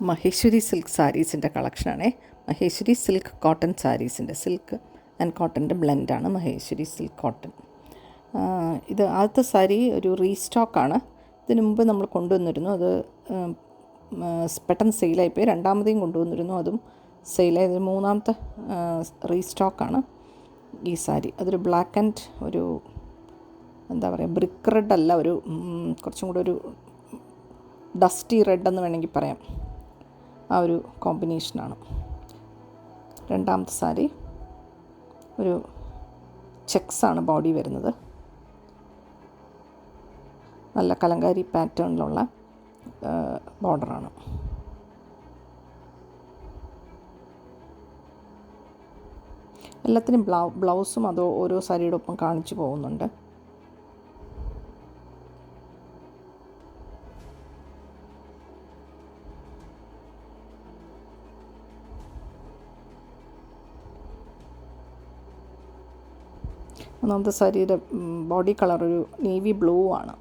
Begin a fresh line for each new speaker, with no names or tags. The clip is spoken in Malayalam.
മഹേശ്വരി സിൽക്ക് സാരീസിൻ്റെ കളക്ഷനാണേ. മഹേശ്വരി സിൽക്ക് കോട്ടൺ സാരീസിൻ്റെ സിൽക്ക് ആൻഡ് കോട്ടൻ്റെ ബ്ലെൻഡാണ് മഹേശ്വരി സിൽക്ക് കോട്ടൺ. ഇത് ആദ്യത്തെ സാരി ഒരു റീസ്റ്റോക്കാണ്. ഇതിനു മുമ്പ് നമ്മൾ കൊണ്ടുവന്നിരുന്നു, അത് പെട്ടെന്ന് സെയിലായിപ്പോയി. രണ്ടാമതെയും കൊണ്ടുവന്നിരുന്നു, അതും സെയിലായത്. മൂന്നാമത്തെ റീസ്റ്റോക്കാണ് ഈ സാരി. അതൊരു ബ്ലാക്ക് ആൻഡ് ഒരു എന്താ പറയുക, ബ്രിക്ക് റെഡ് അല്ല, ഒരു കുറച്ചും കൂടെ ഒരു ഡസ്റ്റി റെഡ് എന്ന് വേണമെങ്കിൽ പറയാം. ആ ഒരു കോമ്പിനേഷനാണ്. രണ്ടാമത്തെ സാരി ഒരു ചെക്സാണ് ബോഡി വരുന്നത്. നല്ല കലങ്കാരി പാറ്റേണിലുള്ള ബോർഡറാണ്. എല്ലാത്തിനും ബ്ലൗസും അത് ഓരോ സാരിയുടെ ഒപ്പം കാണിച്ചു പോകുന്നുണ്ട്. ഒന്നാമത്തെ സാരിയുടെ ബോഡി കളർ ഒരു നേവി ബ്ലൂ ആണ്.